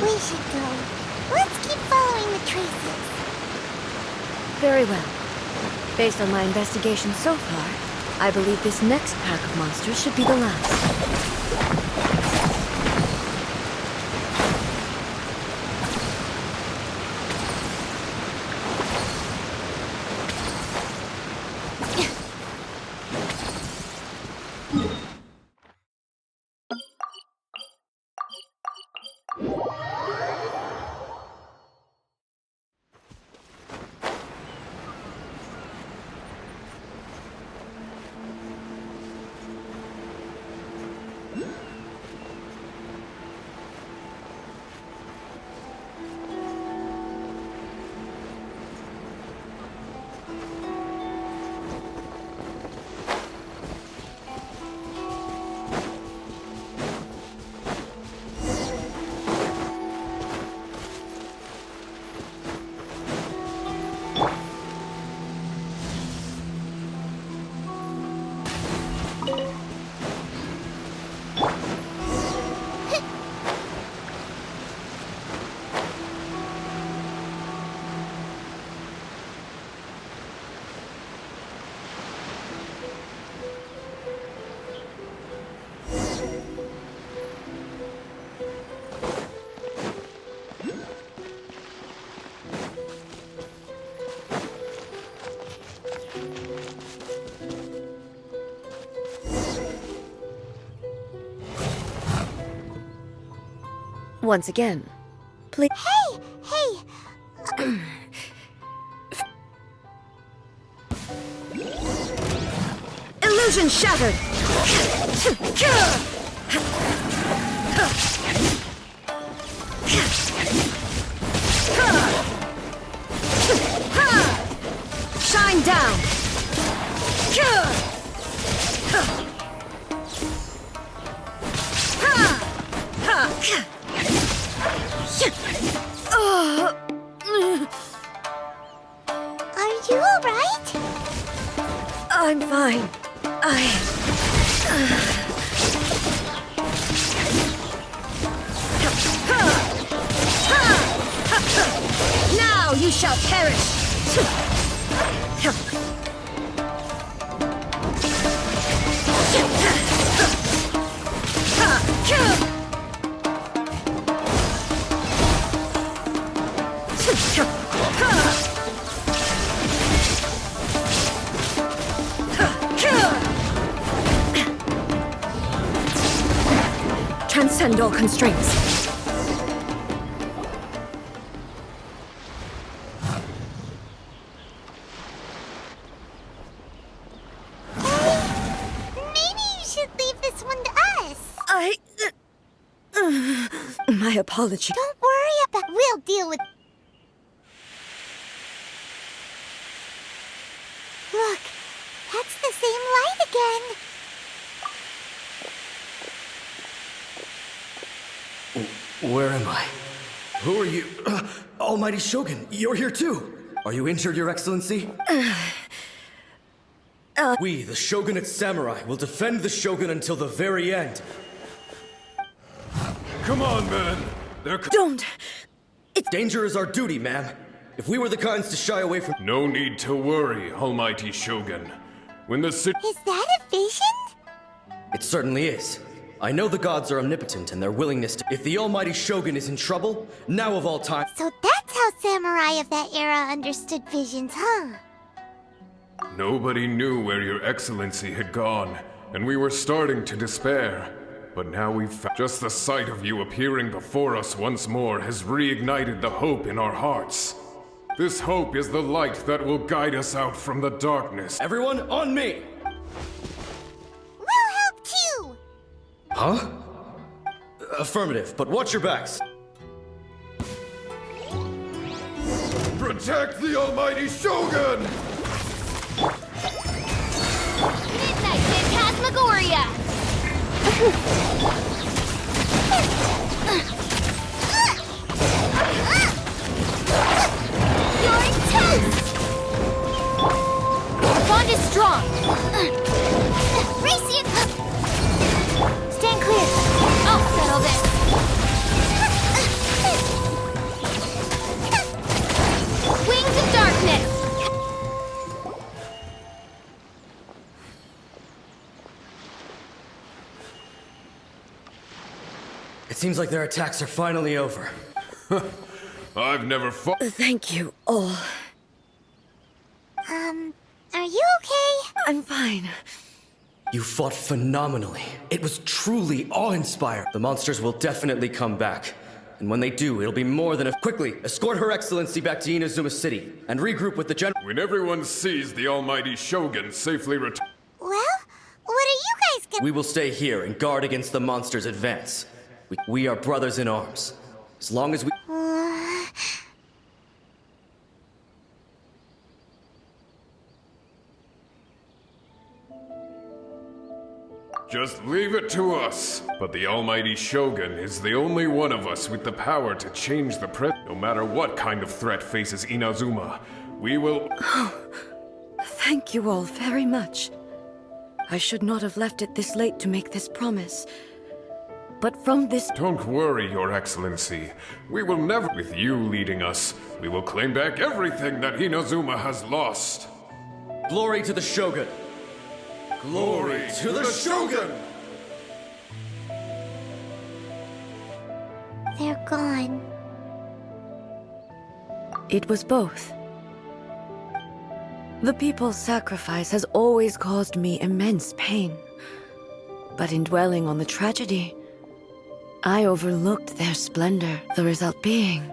We should go. Let's keep following the traces. Very well. Based on my investigation so far, I believe this next pack of monsters should be the last. Once again, please. Hey! Illusion shattered! Shine down! Are you alright? I'm fine. Now you shall perish! Transcend all constraints. Maybe you should leave this one to us. My apology. Don't worry about it. We'll deal with... Look, that's the same light again. Where am I? Who are you? Almighty Shogun, you're here too! Are you injured, Your Excellency? We, the Shogunate Samurai, will defend the Shogun until the very end. Come on, man! Don't! Danger is our duty, ma'am. If we were the kinds to shy away from— No need to worry, Almighty Shogun. When the city— Is that a vision? It certainly is. I know the gods are omnipotent and their willingness to— If the Almighty Shogun is in trouble, now of all time— So that's how samurai of that era understood visions, huh? Nobody knew where Your Excellency had gone, and we were starting to despair. But now we've found— Just the sight of you appearing before us once more has reignited the hope in our hearts. This hope is the light that will guide us out from the darkness. Everyone, on me! We'll help too! Huh? Affirmative, but watch your backs. Protect the Almighty Shogun! Midnight Phantasmagoria! You're intense! The bond is strong! Racing! Stand clear! I'll settle this! It seems like their attacks are finally over. I've never fought. Thank you all. Are you okay? I'm fine. You fought phenomenally. It was truly awe-inspiring. The monsters will definitely come back. And when they do, it'll be more than a... Quickly, escort Her Excellency back to Inazuma City, and regroup with the general... When everyone sees the almighty Shogun safely return. Well, what are you guys gonna... We will stay here and guard against the monsters' advance. We are brothers in arms. As long as we... Just leave it to us. But the almighty Shogun is the only one of us with the power to change the No matter what kind of threat faces Inazuma, we will... Thank you all very much. I should not have left it this late to make this promise. But from this... Don't worry, Your Excellency. We will never... With you leading us, we will claim back everything that Inazuma has lost. Glory to the Shogun! Glory to the Shogun! They're gone. It was both. The people's sacrifice has always caused me immense pain. But in dwelling on the tragedy, I overlooked their splendor, the result being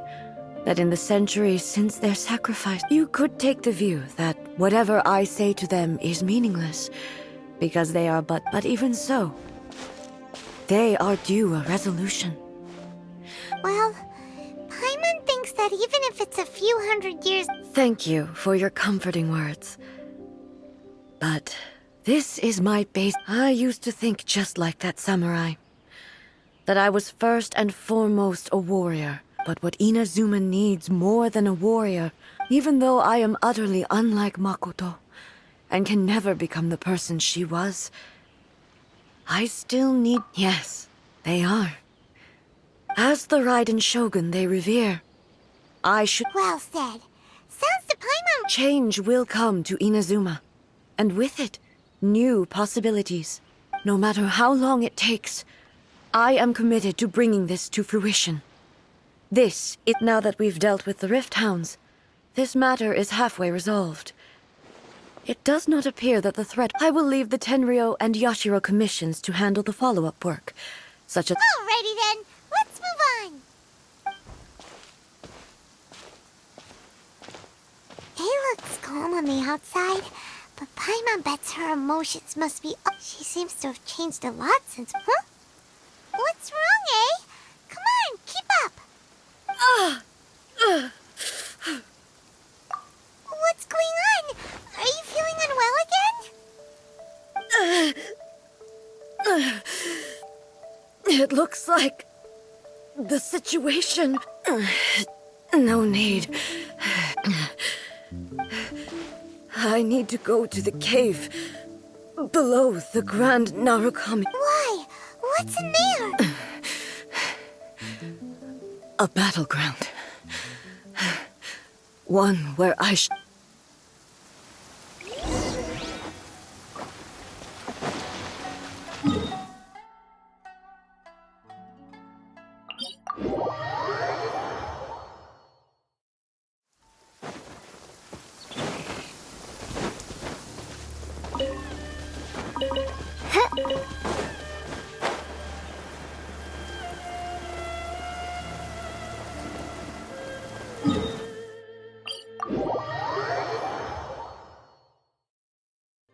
that in the centuries since their sacrifice, you could take the view that whatever I say to them is meaningless, because they are but even so, they are due a resolution. Well, Paimon thinks that even if it's a few hundred years... Thank you for your comforting words. But this is my base. I used to think just like that samurai. That I was first and foremost a warrior. But what Inazuma needs more than a warrior, even though I am utterly unlike Makoto, and can never become the person she was, I still need... Yes, they are. As the Raiden Shogun they revere, I should... Well said. Sounds to Paimon... Change will come to Inazuma, and with it, new possibilities. No matter how long it takes, I am committed to bringing this to fruition. Now that we've dealt with the Rift Hounds, this matter is halfway resolved. It does not appear that the threat... I will leave the Tenryo and Yashiro commissions to handle the follow-up work, such as... Alrighty then, let's move on. It looks calm on the outside, but Paimon bets her emotions must be up. She seems to have changed a lot since... Huh? What's wrong, eh? Come on, keep up. What's going on? Are you feeling unwell again? It looks like... the situation... No need. I need to go to the cave below the Grand Narukami. Why? What's in there? A battleground. One where I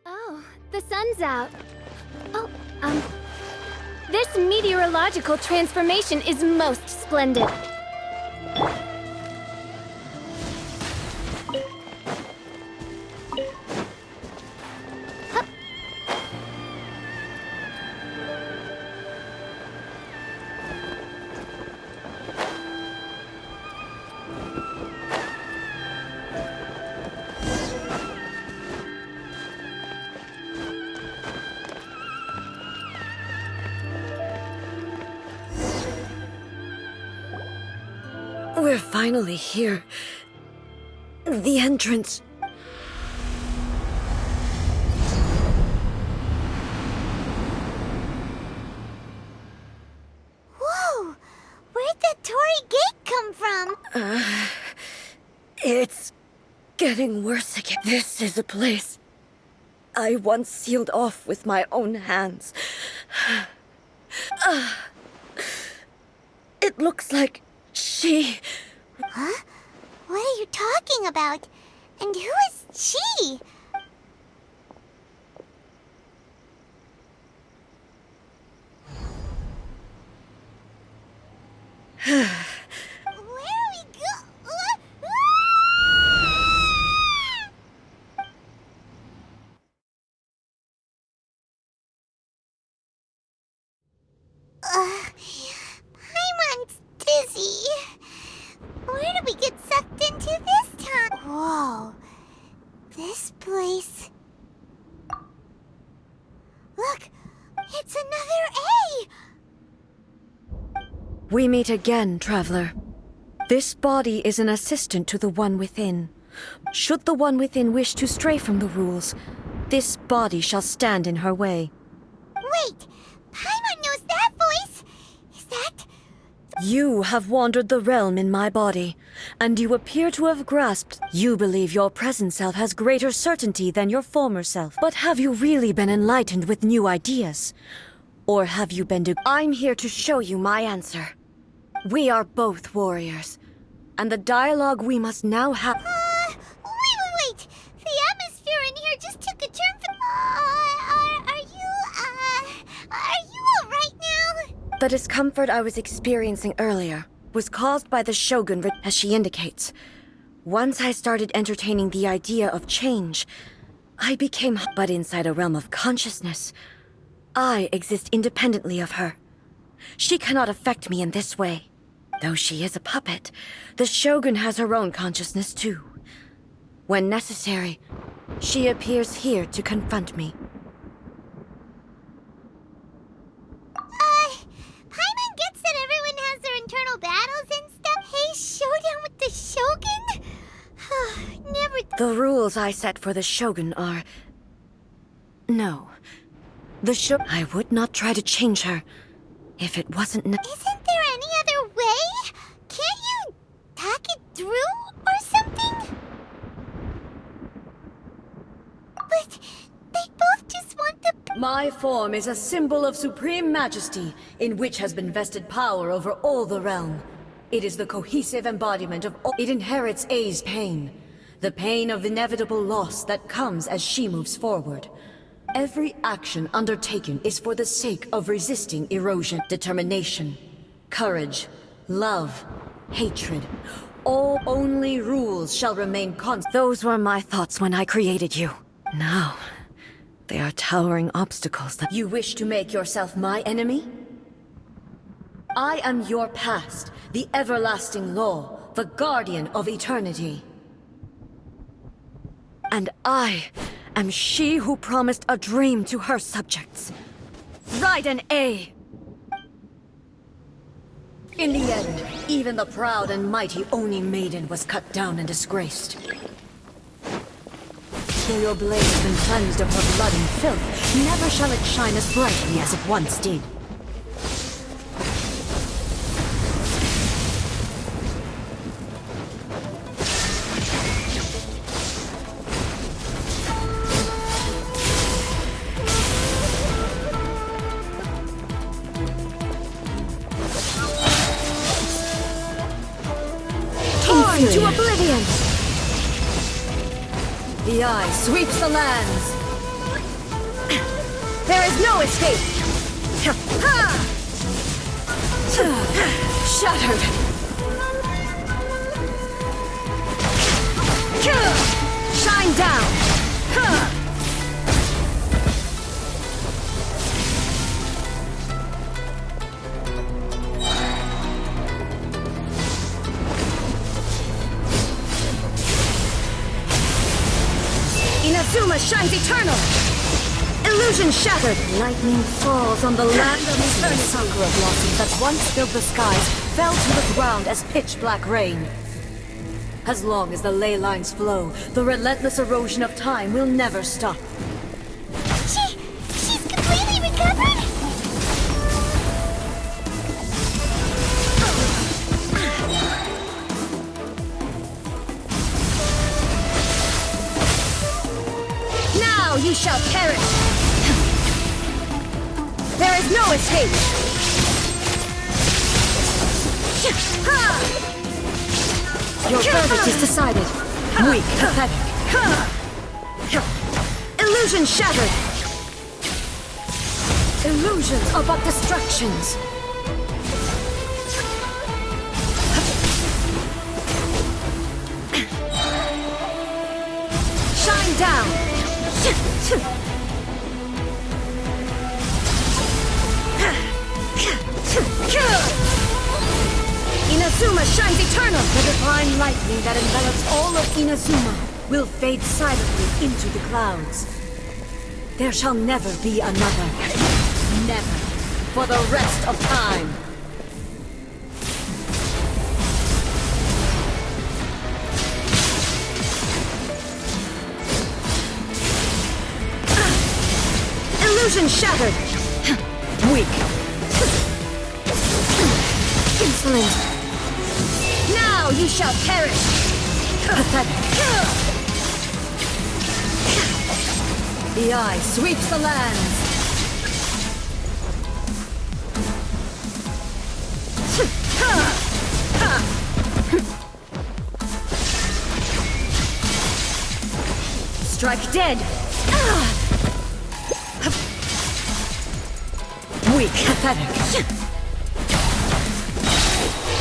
Oh, the sun's out. Oh, this meteorological transformation is most splendid. Hup. We're finally here. The entrance. Whoa! the gate come from? It's getting worse again. This is a place I once sealed off with my own hands. It looks like she... Huh? What are you talking about? And who is she? Where are we go? Paimon's dizzy. Where did we get sucked into this time? Whoa. This place... Look! It's another A! We meet again, traveler. This body is an assistant to the One Within. Should the One Within wish to stray from the rules, this body shall stand in her way. Wait! Paimon knows that voice! Is that... You have wandered the realm in my body, and you appear to have grasped. You believe your present self has greater certainty than your former self. But have you really been enlightened with new ideas? Or have you been I'm here to show you my answer. We are both warriors, and the dialogue we must now have... Wait! The atmosphere in here just took a turn for... Are you alright now? The discomfort I was experiencing earlier was caused by the Shogun, as she indicates. Once I started entertaining the idea of change, I became... But inside a realm of consciousness, I exist independently of her. She cannot affect me in this way. Though she is a puppet, the Shogun has her own consciousness too. When necessary, she appears here to confront me. Paimon gets that everyone has their internal battles and stuff. Hey, showdown with the Shogun? Never... The rules I set for the Shogun are... No. I would not try to change her if it wasn't... Isn't there any other way? Can't you talk it through or something? But they both just want the... My form is a symbol of supreme majesty, in which has been vested power over all the realm. It is the cohesive embodiment of all... It inherits A's pain. The pain of inevitable loss that comes as she moves forward. Every action undertaken is for the sake of resisting erosion, determination, courage, love, hatred. All only rules shall remain constant. Those were my thoughts when I created you. Now, they are towering obstacles that... You wish to make yourself my enemy? I am your past, the everlasting law, the guardian of eternity. And I am she who promised a dream to her subjects. Raiden A. In the end, even the proud and mighty Oni Maiden was cut down and disgraced. Though your blade has been cleansed of her blood and filth, never shall it shine as brightly as it once did. To oblivion! The eye sweeps the lands! There is no escape! Shattered! Shine down! Inazuma shines eternal! Illusion shattered! Lightning falls on the land of eternity. The sakura blossoms that once filled the skies fell to the ground as pitch-black rain. As long as the ley lines flow, the relentless erosion of time will never stop. She's completely recovered? Engage! Your verdict is decided. Weak, pathetic. Illusion shattered! Illusions are but distractions. Shine down! Inazuma shines eternal! The divine lightning that envelops all of Inazuma will fade silently into the clouds. There shall never be another. Never. For the rest of time. Illusion shattered! Weak. Insolent. Now you shall perish! Pathetic. The eye sweeps the lands. Strike dead. Weak, pathetic.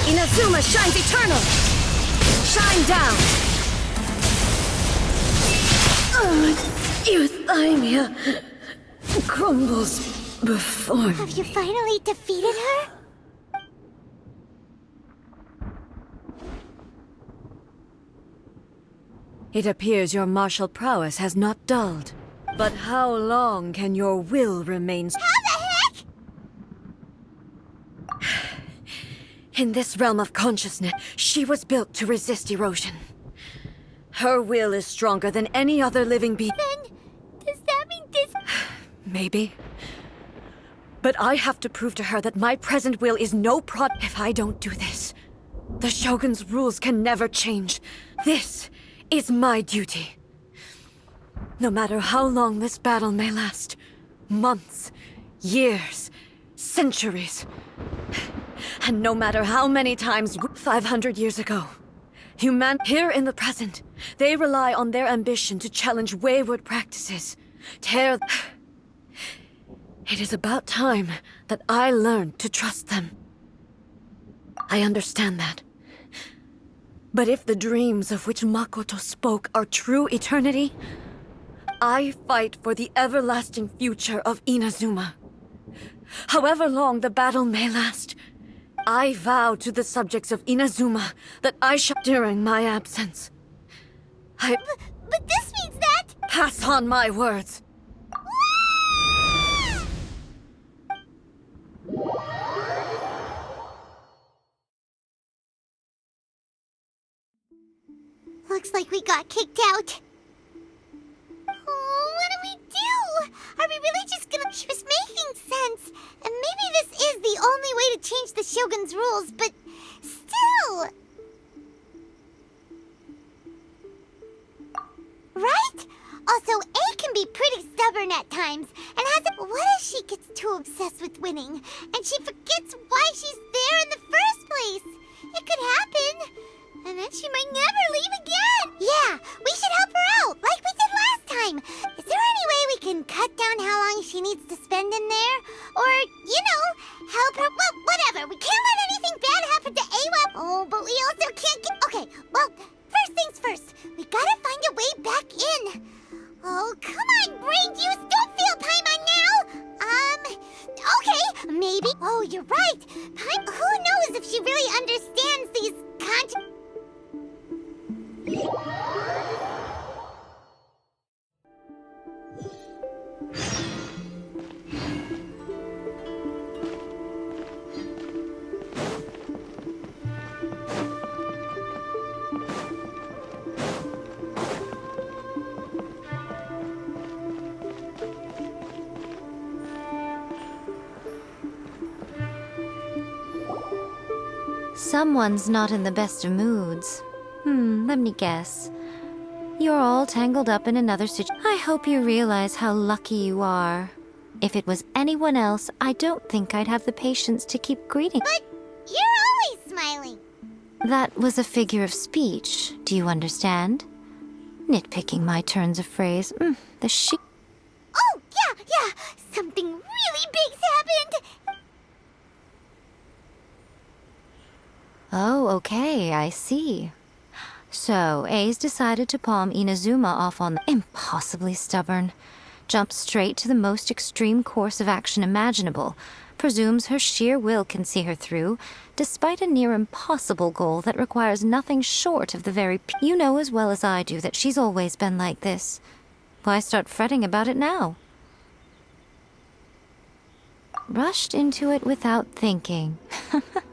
Inazuma shines eternal. Shine down. Euthymia crumbles before me. Have you finally defeated her? It appears your martial prowess has not dulled. But how long can your will remain? How the heck? In this realm of consciousness, she was built to resist erosion. Her will is stronger than any other living being. Then, does that mean this? Maybe. But I have to prove to her that my present will is no If I don't do this, the Shogun's rules can never change. This is my duty. No matter how long this battle may last, months, years, centuries, and no matter how many times 500 years ago, here in the present, they rely on their ambition to challenge wayward practices, tear. It is about time that I learned to trust them. I understand that. But if the dreams of which Makoto spoke are true eternity, I fight for the everlasting future of Inazuma. However long the battle may last, I vow to the subjects of Inazuma that I shall during my absence. But this means that... Pass on my words. Looks like we got kicked out. Oh, what do we do? Are we really just gonna... She was making sense. And maybe this is the only way to change the Shogun's rules, but still... Right? Also, A can be pretty stubborn at times, and has a... What if she gets too obsessed with winning, and she forgets why she's there in the first place? It could happen. And then she might never leave again. Yeah, we should help her out, like we did last time. Is there any way we can cut down how long she needs to spend in there? Or, help her... Well, whatever. We can't let anything bad happen to Awa. Oh, but we also can't get... Okay, well, first things first. We gotta find a way back in. Oh, come on, brain juice. Don't feel Paimon now. Okay, maybe... Oh, you're right. Who knows if she really understands these Someone's not in the best of moods. Let me guess. You're all tangled up in another situation. I hope you realize how lucky you are. If it was anyone else, I don't think I'd have the patience to keep greeting. But you're always smiling. That was a figure of speech, do you understand? Nitpicking my turns of phrase. The she. Oh, yeah. Something really big's happened. Oh, okay, I see. So, A's decided to palm Inazuma off on the impossibly stubborn. Jumps straight to the most extreme course of action imaginable. Presumes her sheer will can see her through, despite a near impossible goal that requires nothing short of the very... You know as well as I do that she's always been like this. Why start fretting about it now? Rushed into it without thinking.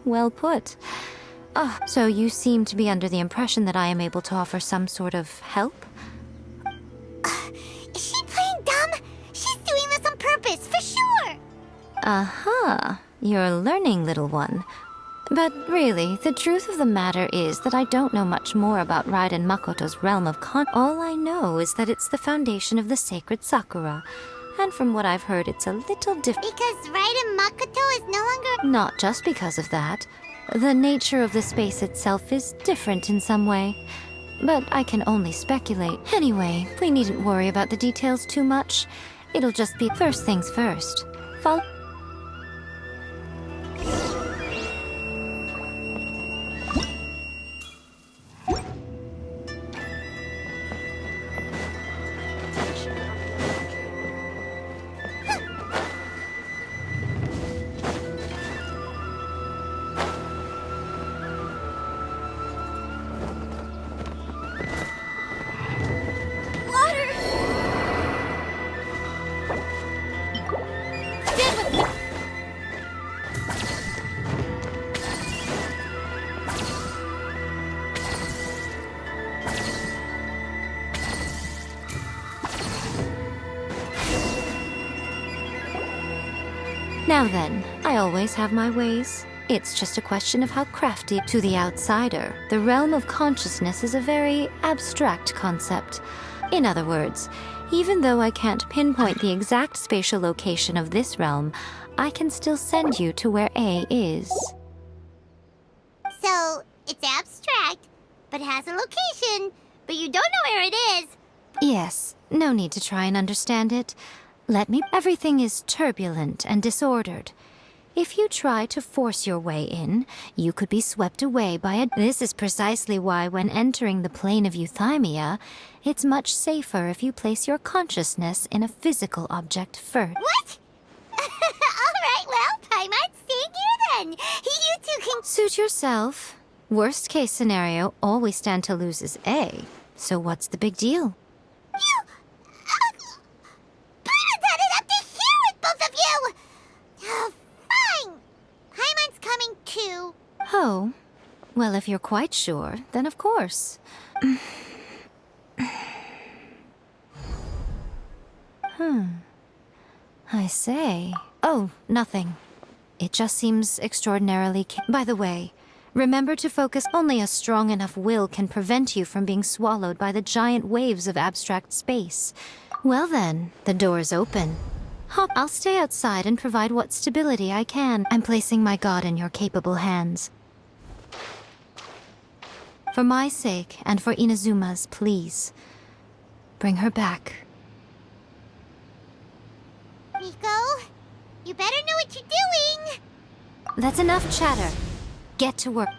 Well put. Oh, so you seem to be under the impression that I am able to offer some sort of help? Is she playing dumb? She's doing this on purpose, for sure. Aha, you're learning, little one. But really, the truth of the matter is that I don't know much more about Raiden Makoto's realm of All I know is that it's the foundation of the sacred Sakura. And from what I've heard, it's a little different. Because Raiden Makoto is no longer... Not just because of that. The nature of the space itself is different in some way. But I can only speculate. Anyway, we needn't worry about the details too much. It'll just be first things first. Follow. Now then, I always have my ways. It's just a question of how crafty. To the outsider, the realm of consciousness is a very abstract concept. In other words, even though I can't pinpoint the exact spatial location of this realm, I can still send you to where A is. So, it's abstract, but has a location, but you don't know where it is. Yes, no need to try and understand it. Everything is turbulent and disordered. If you try to force your way in, you could be swept away by a... This is precisely why when entering the plane of euthymia, it's much safer if you place your consciousness in a physical object first. What? Alright, well, Paimon's staying here then. You two can... Suit yourself. Worst case scenario, all we stand to lose is A. So what's the big deal? You... Paimon's had it up to here with both of you! Oh, fine. Paimon's coming too. Oh. Well, if you're quite sure, then of course. I say. Oh, nothing. It just seems extraordinarily... By the way, remember to focus. Only a strong enough will can prevent you from being swallowed by the giant waves of abstract space. Well then, the door's open. Hop, I'll stay outside and provide what stability I can. I'm placing my god in your capable hands. For my sake, and for Inazuma's, please. Bring her back. Rico, you better know what you're doing. That's enough chatter. Get to work.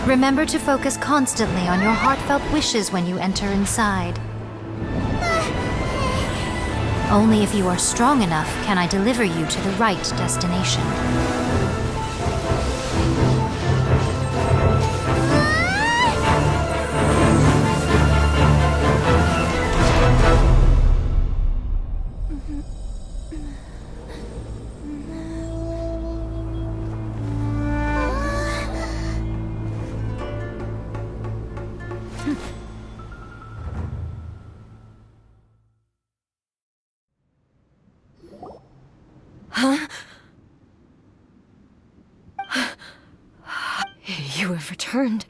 Remember to focus constantly on your heartfelt wishes when you enter inside. Only if you are strong enough can I deliver you to the right destination. You have returned.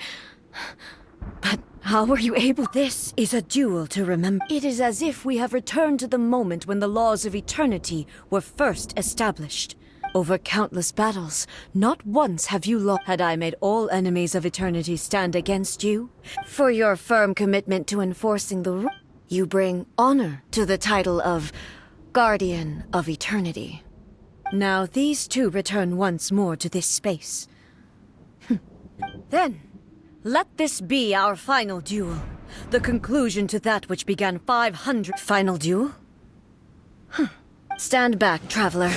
But how were you able? This is a duel to remember. It is as if we have returned to the moment when the laws of eternity were first established. Over countless battles, not once have you lost. Had I made all enemies of eternity stand against you? For your firm commitment to enforcing the rule, you bring honor to the title of Guardian of Eternity. Now these two return once more to this space. Then, let this be our final duel. The conclusion to that which began 500... Final duel? Stand back, traveler.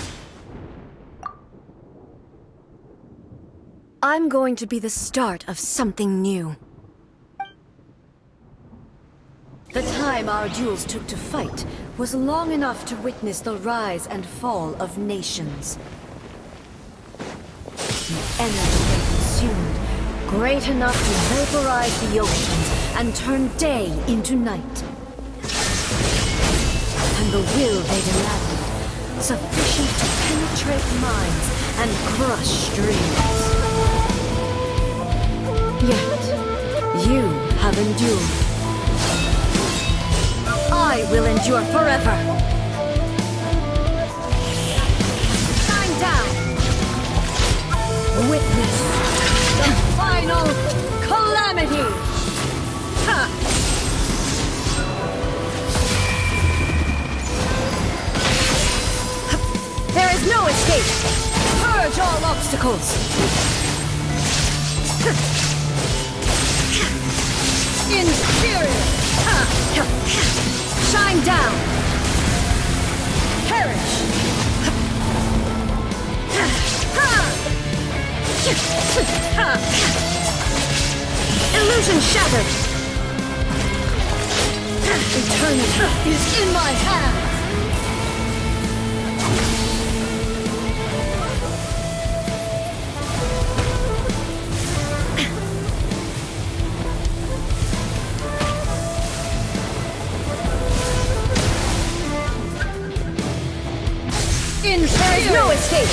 I'm going to be the start of something new. The time our duels took to fight was long enough to witness the rise and fall of nations. The energy they consumed, great enough to vaporize the oceans and turn day into night. And the will they demanded, sufficient to penetrate minds and crush dreams. Yet, you have endured. I will endure forever. Shine down. Witness the final calamity. Ha! There is no escape. Purge all obstacles. Inferior. Shine down. Perish. Illusion shattered. Eternity is in my hands. There is no escape!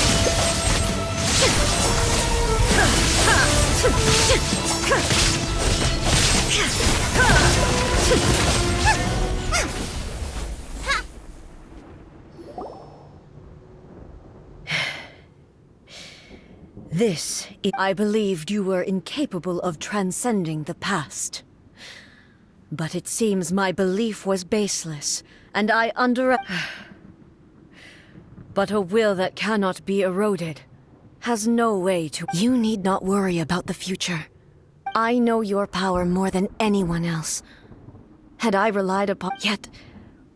I believed you were incapable of transcending the past. But it seems my belief was baseless, and I But a will that cannot be eroded has no way to... You need not worry about the future. I know your power more than anyone else. Had I relied upon... Yet,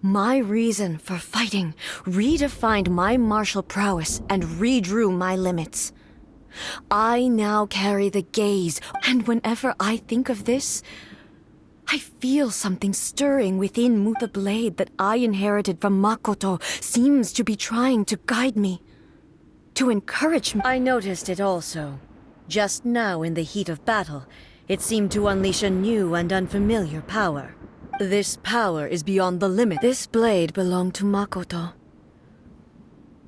my reason for fighting redefined my martial prowess and redrew my limits. I now carry the gaze, and whenever I think of this, I feel something stirring within me. The blade that I inherited from Makoto seems to be trying to guide me, to encourage me. I noticed it also. Just now in the heat of battle, it seemed to unleash a new and unfamiliar power. This power is beyond the limit. This blade belonged to Makoto.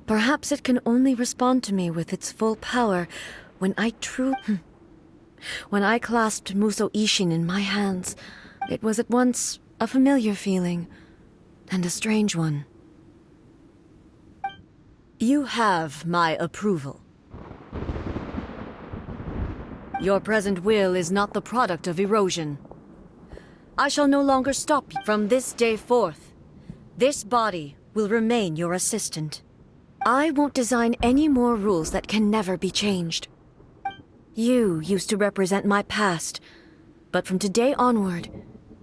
Perhaps it can only respond to me with its full power when I When I clasped Muso Ishin in my hands, it was at once a familiar feeling, and a strange one. You have my approval. Your present will is not the product of erosion. I shall no longer stop you. From this day forth, this body will remain your assistant. I won't design any more rules that can never be changed. You used to represent my past, but from today onward,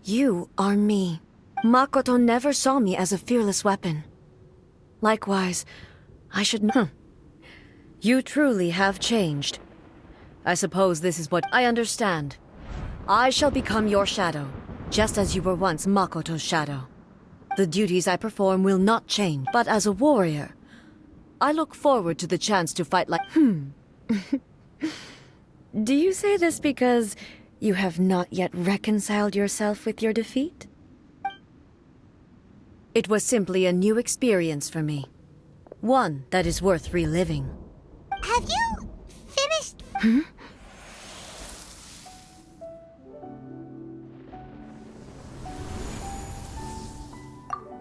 you are me. Makoto never saw me as a fearless weapon. Likewise, I should know. You truly have changed. I suppose this is what I understand. I shall become your shadow, just as you were once Makoto's shadow. The duties I perform will not change, but as a warrior, I look forward to the chance to fight like... Do you say this because You have not yet reconciled yourself with your defeat? It was simply a new experience for me. One that is worth reliving. Have you finished?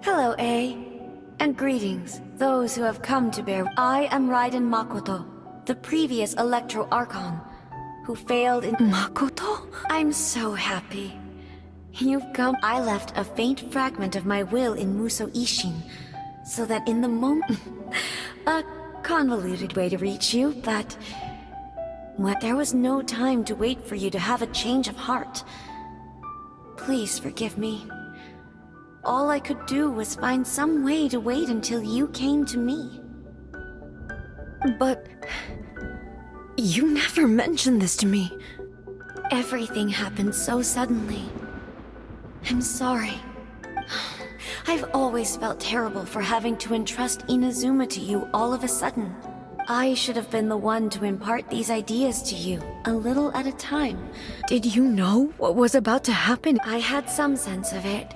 Hello, A. And greetings, those who have come to bear. I am Raiden Makoto, the previous Electro Archon, who failed in— Makoto? I'm so happy. You've come— I left a faint fragment of my will in Muso Ishin, so that in the moment— a convoluted way to reach you, but— there was no time to wait for you to have a change of heart. Please forgive me. All I could do was find some way to wait until you came to me. But you never mentioned this to me. Everything happened so suddenly. I'm sorry. I've always felt terrible for having to entrust Inazuma to you all of a sudden. I should have been the one to impart these ideas to you, a little at a time. Did you know what was about to happen? I had some sense of it.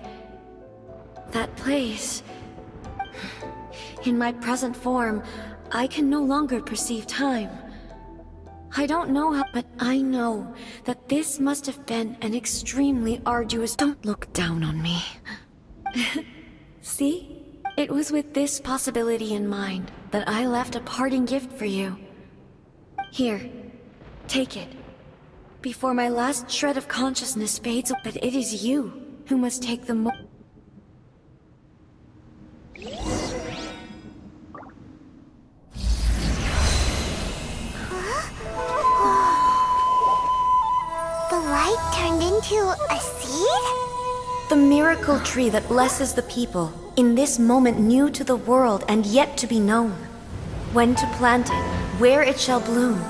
That place. In my present form, I can no longer perceive time. I don't know how, but I know that this must have been an extremely arduous— Don't look down on me. See? It was with this possibility in mind that I left a parting gift for you. Here, take it. Before my last shred of consciousness fades, but it is you who must take the The light turned into a seed? The miracle tree that blesses the people, in this moment new to the world and yet to be known. When to plant it, where it shall bloom.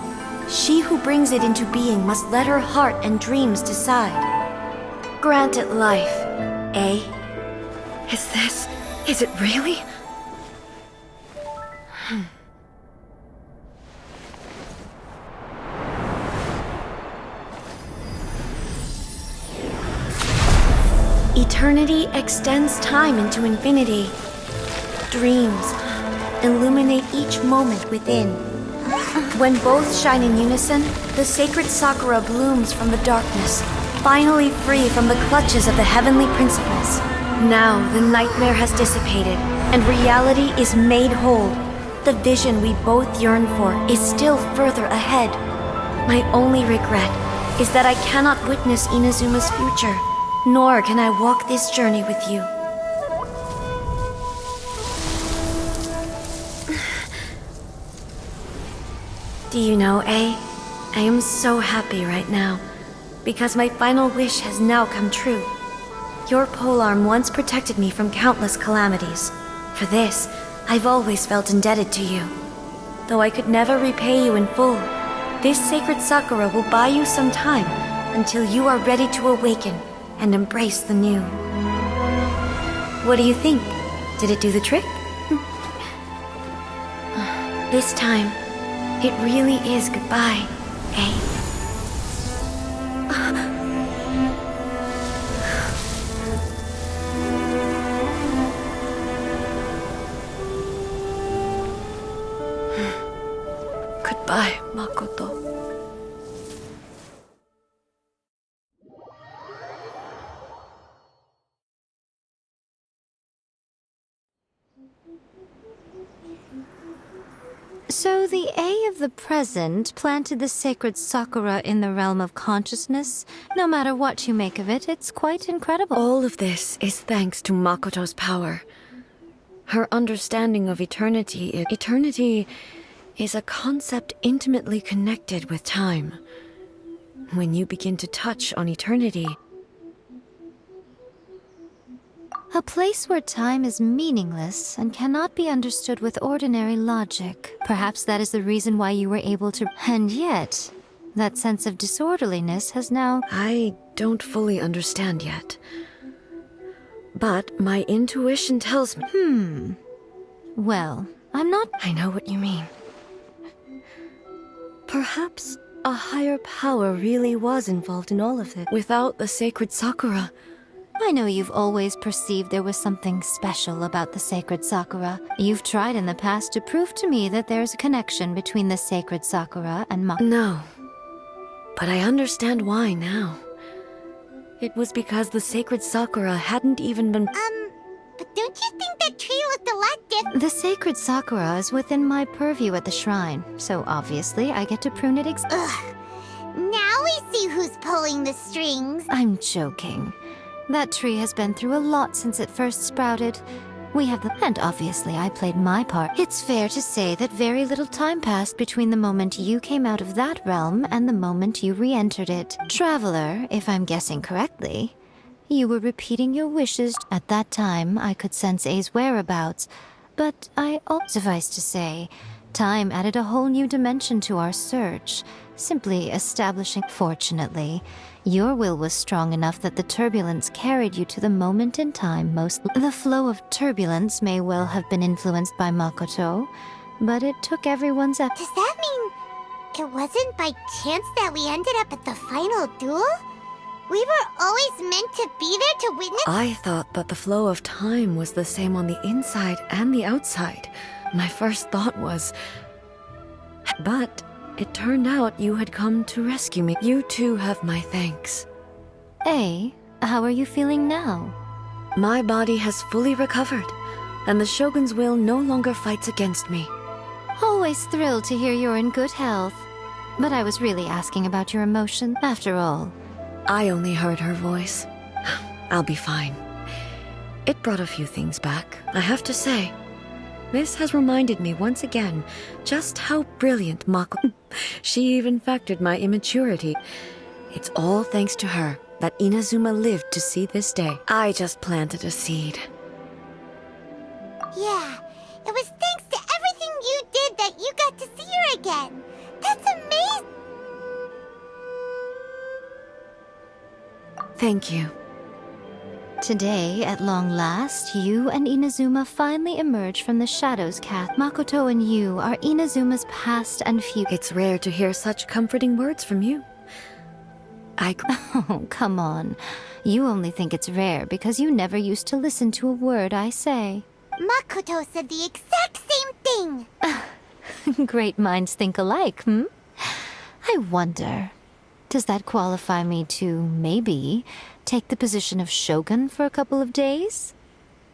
She who brings it into being must let her heart and dreams decide. Grant it life, eh? Is it really? Eternity extends time into infinity. Dreams illuminate each moment within. When both shine in unison, the sacred Sakura blooms from the darkness, finally free from the clutches of the heavenly principles. Now the nightmare has dissipated, and reality is made whole. The vision we both yearn for is still further ahead. My only regret is that I cannot witness Inazuma's future. Nor can I walk this journey with you. Do you know, A? I am so happy right now, because my final wish has now come true. Your polearm once protected me from countless calamities. For this, I've always felt indebted to you. Though I could never repay you in full, this sacred Sakura will buy you some time until you are ready to awaken and embrace the new. What do you think? Did it do the trick? This time, it really is goodbye, eh? Goodbye, Makoto. So the A of the present planted the sacred Sakura in the realm of consciousness. No matter what you make of it, it's quite incredible. All of this is thanks to Makoto's power. Her understanding of eternity. Eternity is a concept intimately connected with time. When you begin to touch on eternity, A place where time is meaningless and cannot be understood with ordinary logic. Perhaps that is the reason why you were able to— And yet, that sense of disorderliness has now— I don't fully understand yet. But my intuition tells me— Well, I'm not— I know what you mean. Perhaps a higher power really was involved in all of it. Without the sacred Sakura, I know you've always perceived there was something special about the sacred Sakura. You've tried in the past to prove to me that there's a connection between the sacred Sakura and no. But I understand why now. It was because the sacred Sakura hadn't even been... But don't you think that tree looked a lot different? The sacred Sakura is within my purview at the shrine, so obviously I get to prune it Ugh. Now we see who's pulling the strings. I'm joking. That tree has been through a lot since it first sprouted. We have and obviously I played my part. It's fair to say that very little time passed between the moment you came out of that realm and the moment you re-entered it. Traveler, if I'm guessing correctly, you were repeating your wishes. At that time, I could sense A's whereabouts, but suffice to say, time added a whole new dimension to our search, simply establishing. Fortunately, your will was strong enough that the turbulence carried you to the moment in time most. The flow of turbulence may well have been influenced by Makoto, but it took everyone's effort. Does that mean it wasn't by chance that we ended up at the final duel? We were always meant to be there to witness. I thought that the flow of time was the same on the inside and the outside. My first thought was... But it turned out you had come to rescue me. You too have my thanks. A, how are you feeling now? My body has fully recovered, and the Shogun's will no longer fights against me. Always thrilled to hear you're in good health. But I was really asking about your emotion. After all, I only heard her voice. I'll be fine. It brought a few things back, I have to say. This has reminded me once again just how brilliant Mako... She even factored my immaturity. It's all thanks to her that Inazuma lived to see this day. I just planted a seed. Yeah, it was thanks to everything you did that you got to see her again. That's amazing. Thank you. today, at long last, you and Inazuma finally emerge from the shadows cast. Makoto and you are Inazuma's past and future. It's rare to hear such comforting words from you. Oh, come on. You only think it's rare because you never used to listen to a word I say. Makoto said the exact same thing. Great minds think alike, hmm? I wonder, does that qualify me to, maybe, take the position of Shogun for a couple of days?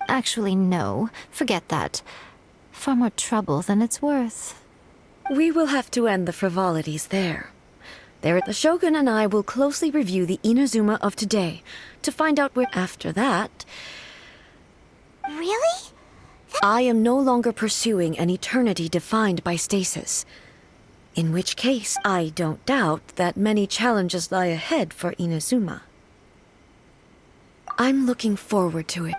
Actually, no. Forget that. Far more trouble than it's worth. We will have to end the frivolities there. The Shogun and I will closely review the Inazuma of today to find out where... After that... Really? I am no longer pursuing an eternity defined by stasis. In which case, I don't doubt that many challenges lie ahead for Inazuma. I'm looking forward to it.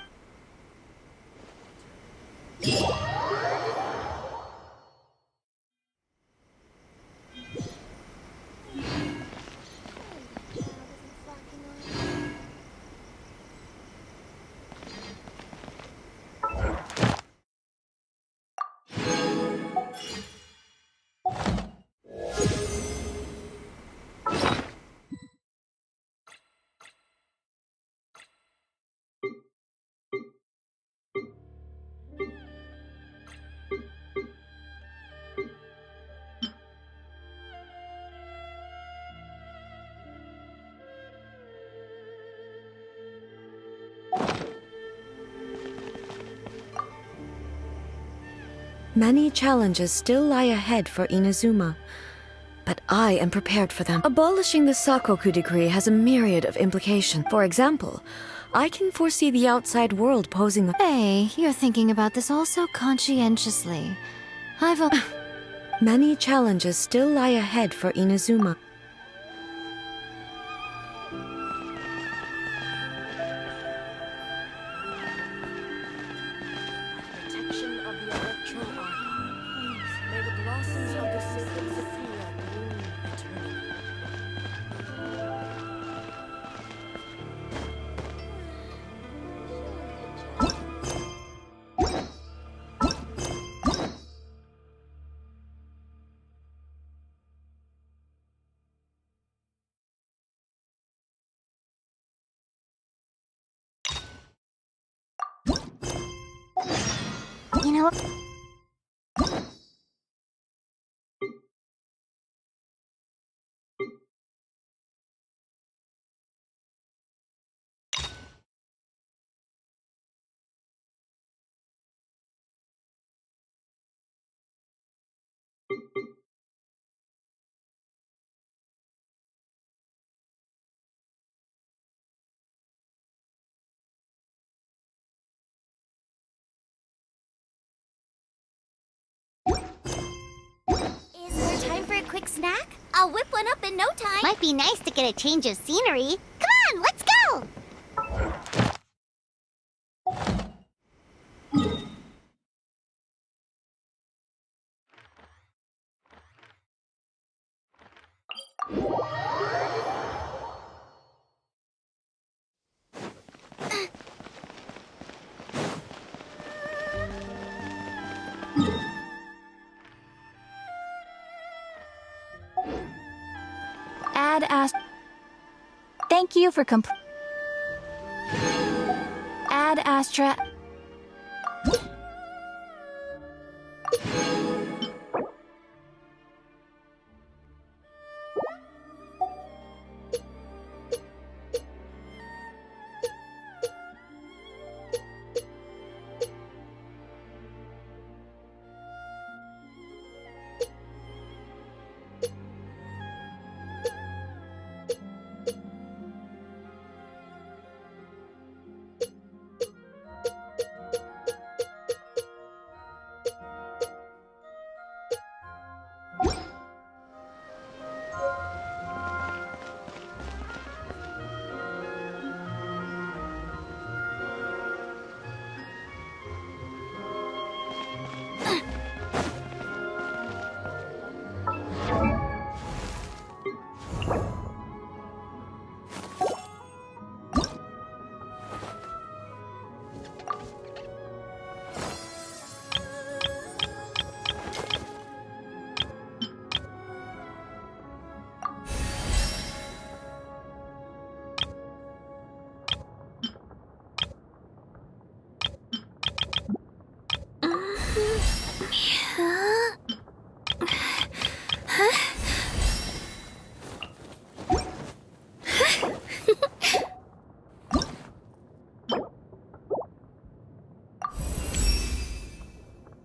Many challenges still lie ahead for Inazuma, but I am prepared for them. Abolishing the Sakoku decree has a myriad of implications. For example, I can foresee the outside world posing a... Hey, you're thinking about this all so conscientiously. Many challenges still lie ahead for Inazuma. Protection of the Electro Archon. May the blossoms of the Sacred Sophia bloom eternally. You know, is there time for a quick snack? I'll whip one up in no time. Might be nice to get a change of scenery. Come on, let's go! Ad Ast. Thank you for Ad Astra.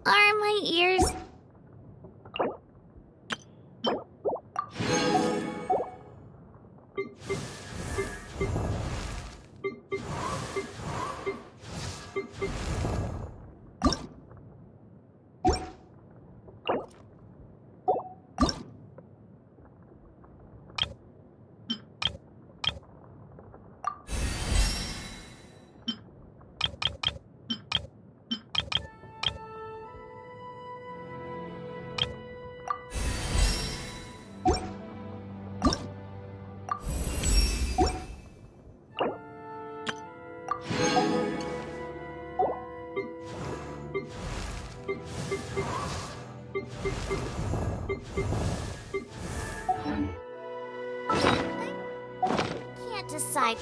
Are my ears... Can't decide.